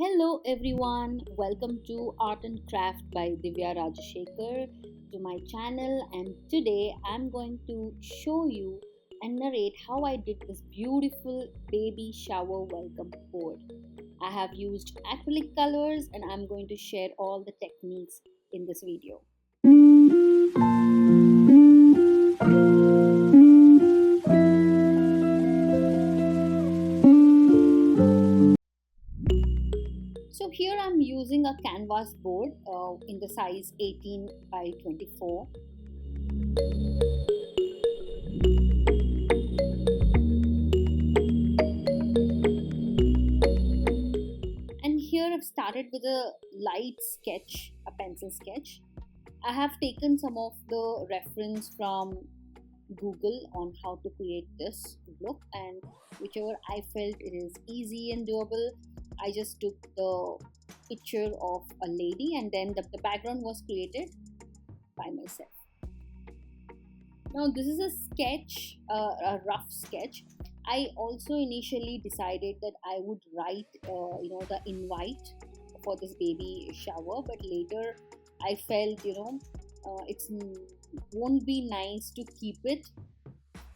Hello everyone, welcome to Art and Craft by Divya Rajashekar to my channel, and today I'm going to show you and narrate how I did this beautiful baby shower welcome board. I have used acrylic colors and I'm going to share all the techniques in this video. So here I'm using a canvas board in the size 18 by 24. And here I've started with a light sketch, a pencil sketch. I have taken some of the reference from Google on how to create this look, and whichever I felt it is easy and doable, I just took the picture of a lady and then the background was created by myself. Now this is a sketch, a rough sketch. I also initially decided that I would write, the invite for this baby shower, but later I felt, it's won't be nice to keep it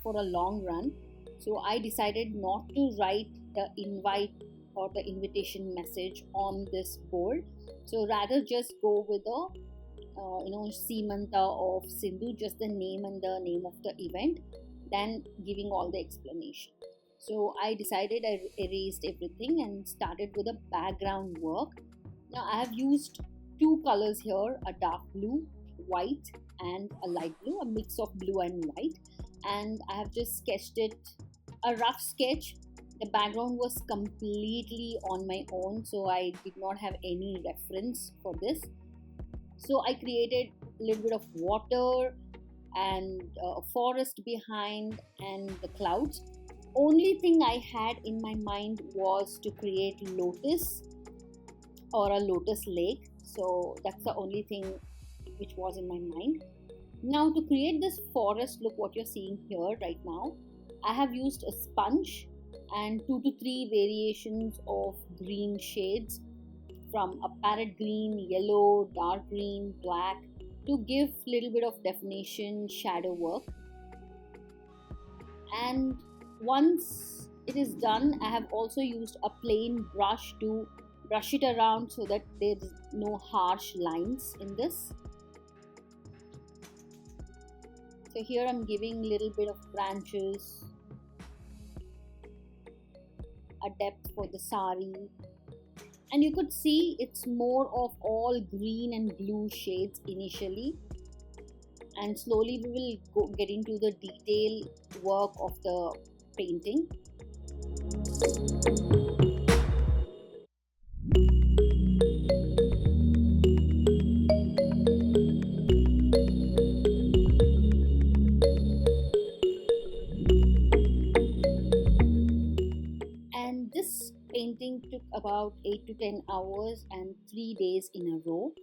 for a long run. So I decided not to write the invite or the invitation message on this board. So rather just go with a Simanta of Sindhu, just the name and the name of the event, than giving all the explanation. So I decided I erased everything and started with a background work. Now I have used two colors here, a dark blue, white, and a light blue, a mix of blue and white. And I have just sketched it, a rough sketch. The background was completely on my own, so I did not have any reference for this. So I created a little bit of water and a forest behind and the clouds. Only thing I had in my mind was to create lotus or a lotus lake. So that's the only thing which was in my mind. Now to create this forest look, what you're seeing here right now, I have used a sponge and 2 to 3 variations of green shades, from a parrot green, yellow, dark green, black, to give little bit of definition, shadow work. And once it is done, I have also used a plain brush to brush it around so that there is no harsh lines in this. So here I'm giving little bit of branches, a depth for the sari, and you could see it's more of all green and blue shades initially, and slowly we will get into the detail work of the painting. And this painting took about 8 to 10 hours and 3 days in a row.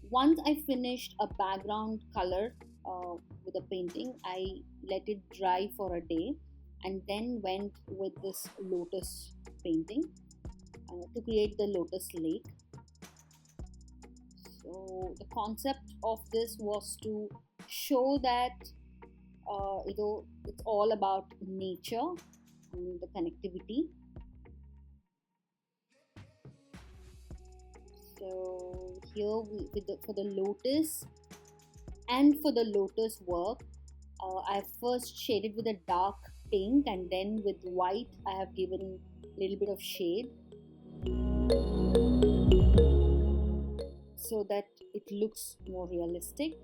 Once I finished a background color with the painting, I let it dry for a day and then went with this lotus painting to create the lotus lake. So the concept of this was to show that it's all about nature and the connectivity. So here for the lotus and for the lotus work, I first shaded with a dark pink, and then with white I have given a little bit of shade so that it looks more realistic.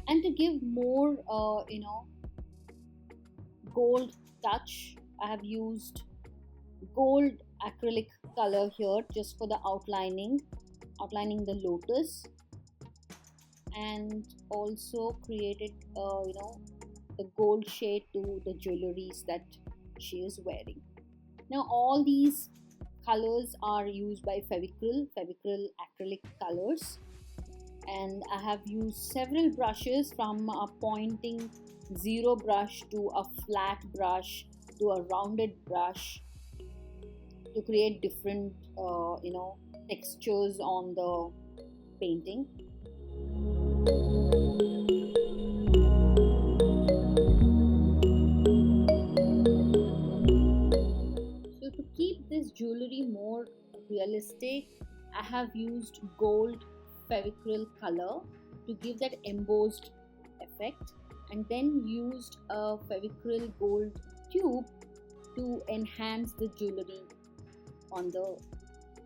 And to give more gold touch, I have used gold acrylic color here just for the outlining the lotus, and also created the gold shade to the jewelries that she is wearing. Now all these colors are used by fevicryl acrylic colors, And I have used several brushes, from a pointing zero brush to a flat brush to a rounded brush, to create different textures on the painting. So to keep this jewelry more realistic, I have used gold fevicryl color to give that embossed effect, and then used a fevicryl gold tube to enhance the jewelry on the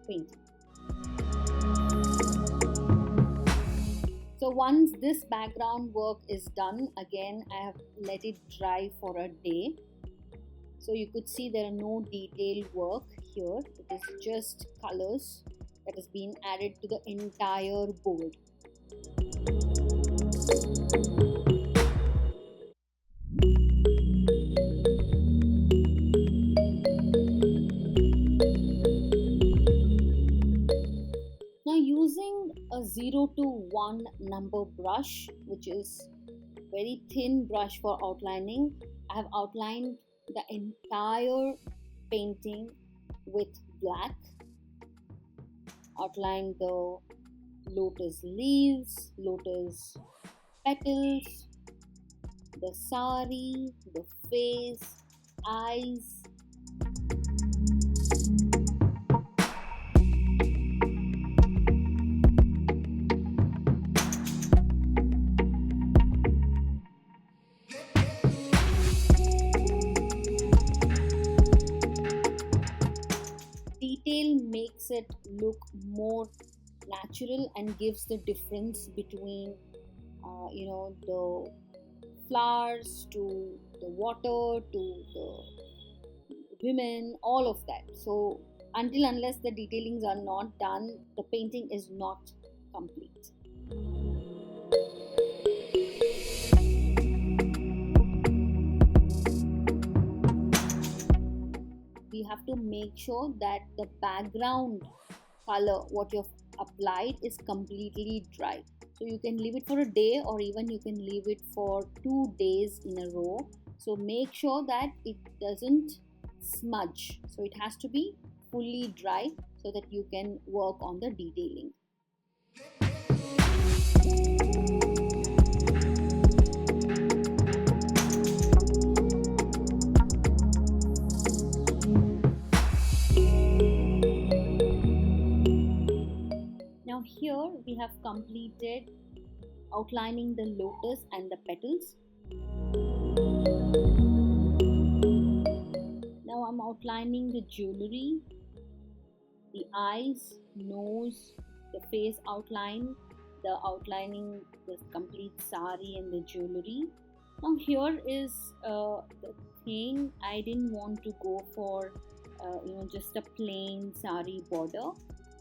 painting. So once this background work is done, again I have let it dry for a day. So you could see there are no detailed work here. It is just colors that has been added to the entire board. Now using a 0 to 1 number brush, which is very thin brush for outlining, I have outlined the entire painting with black, outlined the lotus leaves, lotus petals, the sari, the face, eyes. Detail makes it look more natural and gives the difference between the flowers to the water to the women, all of that. So until unless the detailings are not done, the painting is not complete. We have to make sure that the background color what you've applied is completely dry. So you can leave it for a day, or even you can leave it for 2 days in a row. So make sure that it doesn't smudge. So it has to be fully dry so that you can work on the detailing. Now here we have completed outlining the lotus and the petals. Now I'm outlining the jewelry, the eyes, nose, the face outline, the outlining the complete sari and the jewelry. Now here is the thing, I didn't want to go for just a plain sari border.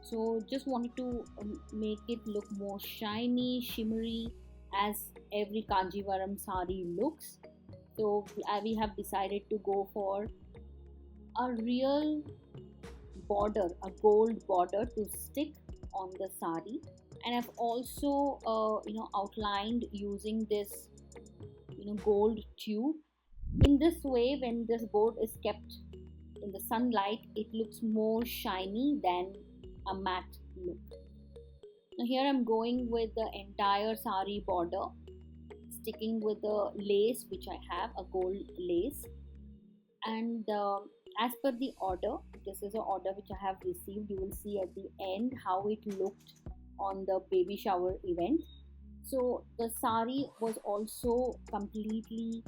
So just wanted to make it look more shiny, shimmery, as every Kanjivaram sari looks. So we have decided to go for a real border, a gold border to stick on the sari. And I've also outlined using this gold tube. In this way, when this board is kept in the sunlight, it looks more shiny than a matte look. Now here I'm going with the entire sari border, sticking with the lace which I have, a gold lace. And as per the order, this is an order which I have received. You will see at the end how it looked on the baby shower event. So the sari was also completely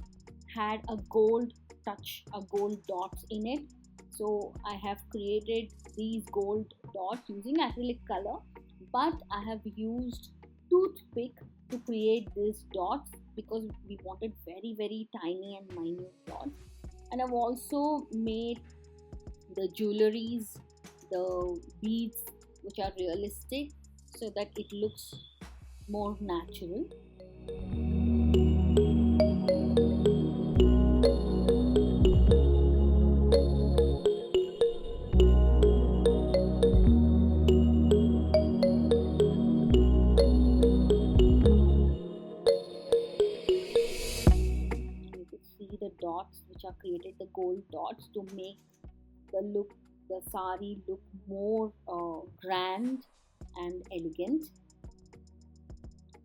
had a gold touch, a gold dots in it. So I have created these gold dots using acrylic color, but I have used toothpick to create these dots because we wanted very very tiny and minute dots. And I've also made the jewelries, the beads, which are realistic, so that it looks more natural. dots which are created, the gold dots, to make the sari look more grand and elegant.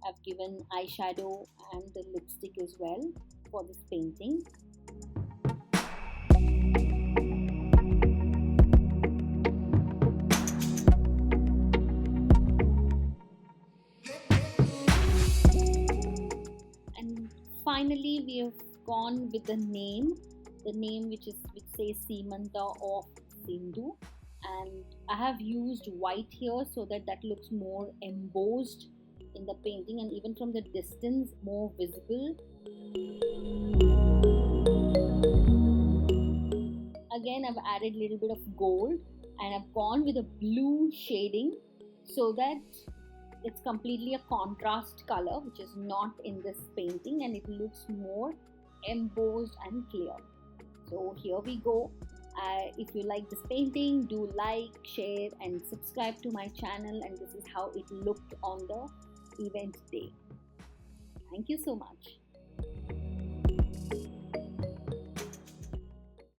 I've given eyeshadow and the lipstick as well for this painting. And finally, we have gone with the name which says Simanta of Sindhu, and I have used white here so that looks more embossed in the painting, and even from the distance more visible. Again, I've added a little bit of gold, and I've gone with a blue shading so that it's completely a contrast color which is not in this painting, and it looks more embossed and clear. So here we go. If you like this painting, do like, share and subscribe to my channel, and this is how it looked on the event day. Thank you so much.